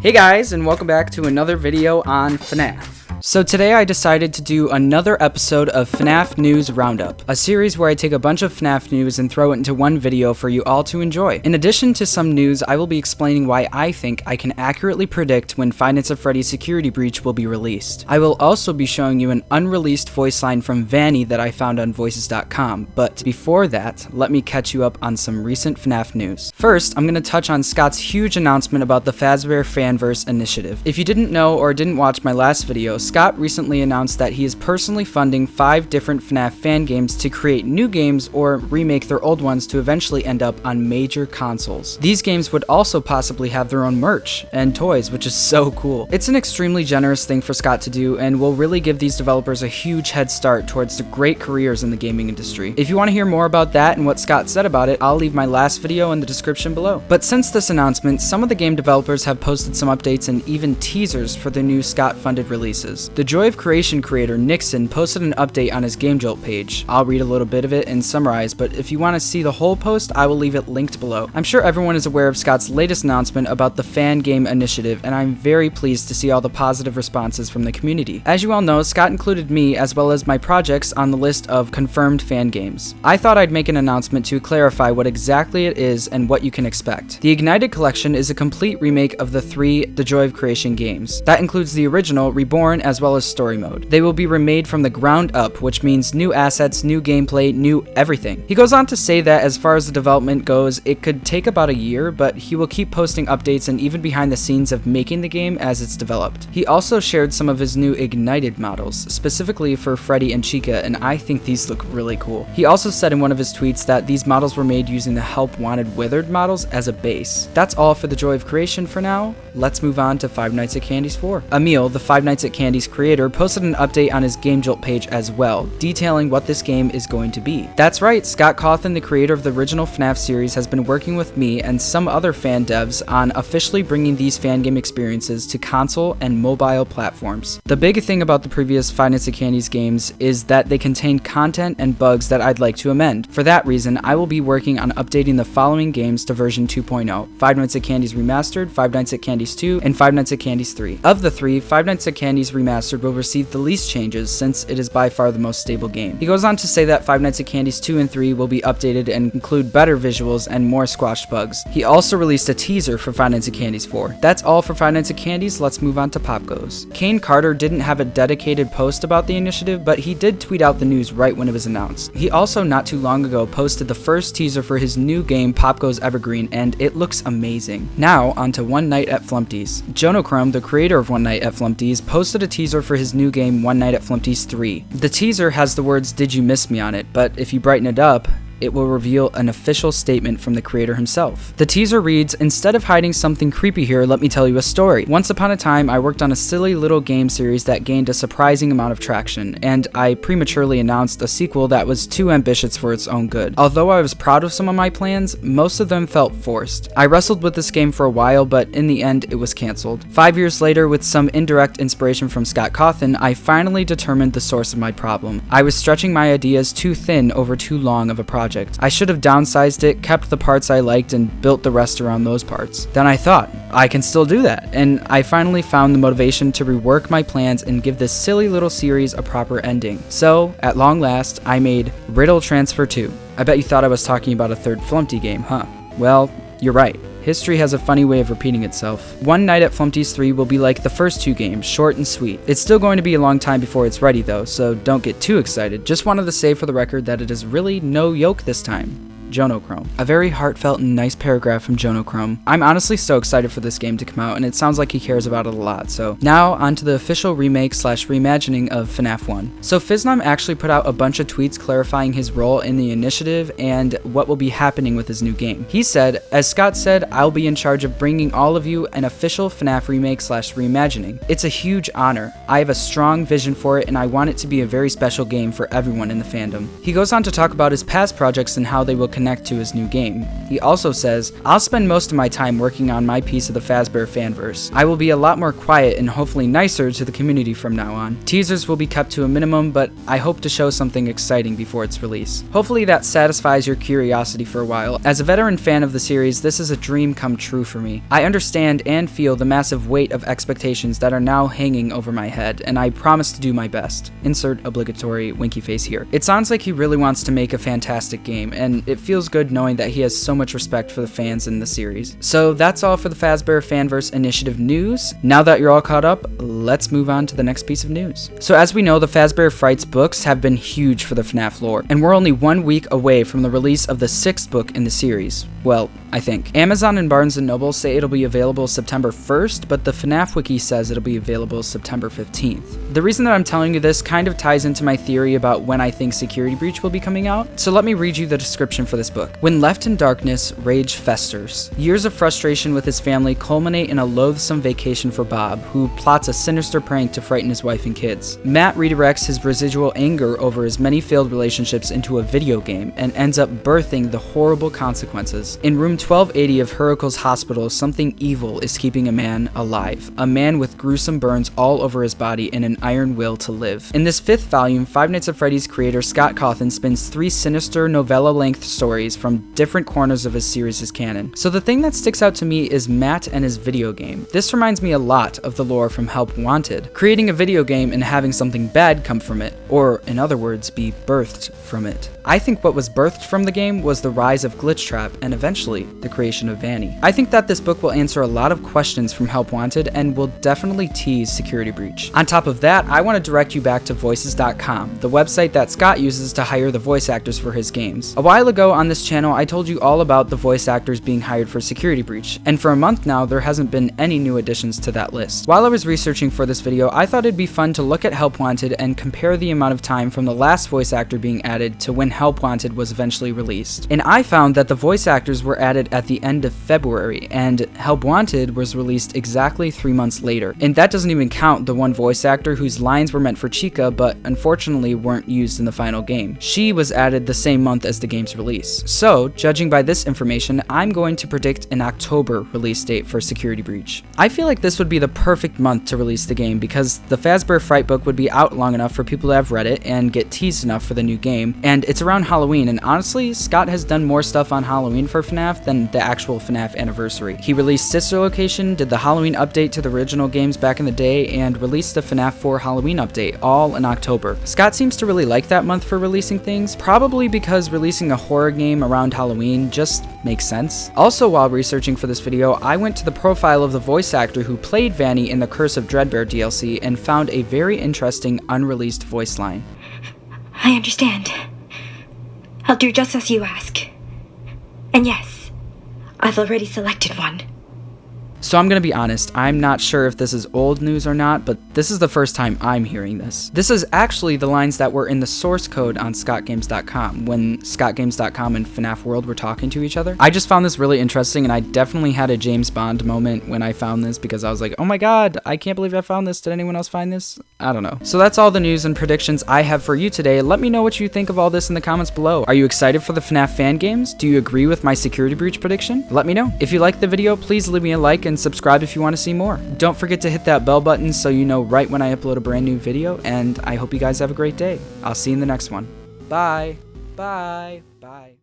Hey guys, and welcome back to another video on FNaF. So today I decided to do another episode of FNaF News Roundup, a series where I take a bunch of FNaF news and throw it into one video for you all to enjoy. In addition to some news, I will be explaining why I think I can accurately predict when Five Nights at Freddy's Security Breach will be released. I will also be showing you an unreleased voice line from Vanny that I found on voices.com, but before that, let me catch you up on some recent FNaF news. First, I'm going to touch on Scott's huge announcement about the Fazbear Fanverse Initiative. If you didn't know or didn't watch my last video, Scott recently announced that he is personally funding 5 different FNaF fan games to create new games or remake their old ones to eventually end up on major consoles. These games would also possibly have their own merch and toys, which is so cool. It's an extremely generous thing for Scott to do and will really give these developers a huge head start towards the great careers in the gaming industry. If you want to hear more about that and what Scott said about it, I'll leave my last video in the description below. But since this announcement, some of the game developers have posted some updates and even teasers for the new Scott-funded releases. The Joy of Creation creator Nixon posted an update on his Game Jolt page. I'll read a little bit of it and summarize, but if you want to see the whole post, I will leave it linked below. I'm sure everyone is aware of Scott's latest announcement about the Fan Game Initiative, and I'm very pleased to see all the positive responses from the community. As you all know, Scott included me as well as my projects on the list of confirmed fan games. I thought I'd make an announcement to clarify what exactly it is and what you can expect. The Ignited Collection is a complete remake of the 3 The Joy of Creation games. That includes the original, Reborn, as well as Story Mode. They will be remade from the ground up, which means new assets, new gameplay, new everything. He goes on to say that as far as the development goes, it could take about a year, but he will keep posting updates and even behind the scenes of making the game as it's developed. He also shared some of his new Ignited models, specifically for Freddy and Chica, and I think these look really cool. He also said in one of his tweets that these models were made using the Help Wanted Withered models as a base. That's all for the Joy of Creation for now. Let's move on to Five Nights at Candy's 4. Emil, the Five Nights at Candy's creator, posted an update on his Game Jolt page as well, detailing what this game is going to be. That's right, Scott Cawthon, the creator of the original FNaF series, has been working with me and some other fan devs on officially bringing these fan game experiences to console and mobile platforms. The big thing about the previous Five Nights at Candy's games is that they contain content and bugs that I'd like to amend. For that reason, I will be working on updating the following games to version 2.0, Five Nights at Candy's Remastered, Five Nights at Candy's 2, and Five Nights at Candy's 3. Of the 3, Five Nights at Candy's Remastered will receive the least changes since it is by far the most stable game. He goes on to say that Five Nights at Candy's 2 and 3 will be updated and include better visuals and more squashed bugs. He also released a teaser for Five Nights at Candy's 4. That's all for Five Nights at Candy's. Let's move on to Pop Goes. Kane Carter didn't have a dedicated post about the initiative, but he did tweet out the news right when it was announced. He also not too long ago posted the first teaser for his new game Pop Goes Evergreen, and it looks amazing. Now onto One Night at Flumpty's. Jonochrome, the creator of One Night at Flumpty's, posted a teaser for his new game One Night at Flumpty's 3. The teaser has the words "Did you miss me" on it, but if you brighten it up, it will reveal an official statement from the creator himself. The teaser reads, "Instead of hiding something creepy here, let me tell you a story. Once upon a time, I worked on a silly little game series that gained a surprising amount of traction, and I prematurely announced a sequel that was too ambitious for its own good. Although I was proud of some of my plans, most of them felt forced. I wrestled with this game for a while, but in the end, it was canceled. 5 years later, with some indirect inspiration from Scott Cawthon, I finally determined the source of my problem. I was stretching my ideas too thin over too long of a project. I should have downsized it, kept the parts I liked, and built the rest around those parts. Then I thought, I can still do that, and I finally found the motivation to rework my plans and give this silly little series a proper ending. So, at long last, I made Riddle Transfer 2. I bet you thought I was talking about a third Flumpty game, huh? Well, you're right. History has a funny way of repeating itself. One Night at Flumpty's 3 will be like the first 2 games, short and sweet. It's still going to be a long time before it's ready though, so don't get too excited. Just wanted to say for the record that it is really no yoke this time. Jonochrome. A very heartfelt and nice paragraph from Jonochrome. I'm honestly so excited for this game to come out, and it sounds like he cares about it a lot. So now on to the official remake / reimagining of FNaF 1. So FuhNaff actually put out a bunch of tweets clarifying his role in the initiative and what will be happening with his new game. He said, "As Scott said, I'll be in charge of bringing all of you an official FNaF remake / reimagining. It's a huge honor. I have a strong vision for it, and I want it to be a very special game for everyone in the fandom." He goes on to talk about his past projects and how they will connect connect to his new game. He also says, "I'll spend most of my time working on my piece of the Fazbear Fanverse. I will be a lot more quiet and hopefully nicer to the community from now on. Teasers will be kept to a minimum, but I hope to show something exciting before its release." Hopefully that satisfies your curiosity for a while. As a veteran fan of the series, this is a dream come true for me. I understand and feel the massive weight of expectations that are now hanging over my head, and I promise to do my best. Insert obligatory winky face here. It sounds like he really wants to make a fantastic game, and it feels good knowing that he has so much respect for the fans in the series. So that's all for the Fazbear Fanverse Initiative news. Now that you're all caught up, let's move on to the next piece of news. So as we know, the Fazbear Frights books have been huge for the FNaF lore, and we're only 1 week away from the release of the 6th book in the series. Well, I think. Amazon and Barnes & Noble say it'll be available September 1st, but the FNaF wiki says it'll be available September 15th. The reason that I'm telling you this kind of ties into my theory about when I think Security Breach will be coming out, so let me read you the description for this book. When left in darkness, rage festers. Years of frustration with his family culminate in a loathsome vacation for Bob, who plots a sinister prank to frighten his wife and kids. Matt redirects his residual anger over his many failed relationships into a video game, and ends up birthing the horrible consequences. In room 1280 of Hurricle's hospital, something evil is keeping a man alive. A man with gruesome burns all over his body and an iron will to live. In this 5th volume, Five Nights at Freddy's creator Scott Cawthon spins 3 sinister novella-length stories from different corners of his series' canon. So the thing that sticks out to me is Matt and his video game. This reminds me a lot of the lore from Help Wanted, creating a video game and having something bad come from it, or in other words, be birthed from it. I think what was birthed from the game was the rise of Glitchtrap and eventually the creation of Vanny. I think that this book will answer a lot of questions from Help Wanted and will definitely tease Security Breach. On top of that, I want to direct you back to voices.com, the website that Scott uses to hire the voice actors for his games. A while ago on this channel, I told you all about the voice actors being hired for Security Breach, and for a month now, there hasn't been any new additions to that list. While I was researching for this video, I thought it'd be fun to look at Help Wanted and compare the amount of time from the last voice actor being added to when Help Wanted was eventually released. And I found that the voice actors were added at the end of February, and Help Wanted was released exactly 3 months later. And that doesn't even count the one voice actor whose lines were meant for Chica, but unfortunately weren't used in the final game. She was added the same month as the game's release. So, judging by this information, I'm going to predict an October release date for Security Breach. I feel like this would be the perfect month to release the game because the Fazbear Fright book would be out long enough for people to have read it and get teased enough for the new game, and it's around Halloween, and honestly, Scott has done more stuff on Halloween for FNaF than the actual FNaF anniversary. He released Sister Location, did the Halloween update to the original games back in the day, and released the FNaF 4 Halloween update, all in October. Scott seems to really like that month for releasing things, probably because releasing a horror game around Halloween just makes sense. Also, while researching for this video, I went to the profile of the voice actor who played Vanny in the Curse of Dreadbear DLC and found a very interesting unreleased voice line. I understand. I'll do just as you ask. And yes, I've already selected one. So I'm gonna be honest, I'm not sure if this is old news or not, but this is the first time I'm hearing this. This is actually the lines that were in the source code on ScottGames.com when ScottGames.com and FNaF World were talking to each other. I just found this really interesting, and I definitely had a James Bond moment when I found this because I was like, oh my god, I can't believe I found this. Did anyone else find this? I don't know. So that's all the news and predictions I have for you today. Let me know what you think of all this in the comments below. Are you excited for the FNaF fan games? Do you agree with my Security Breach prediction? Let me know. If you liked the video, please leave me a like and subscribe if you want to see more. Don't forget to hit that bell button so you know right when I upload a brand new video, and I hope you guys have a great day. I'll see you in the next one. Bye. Bye. Bye.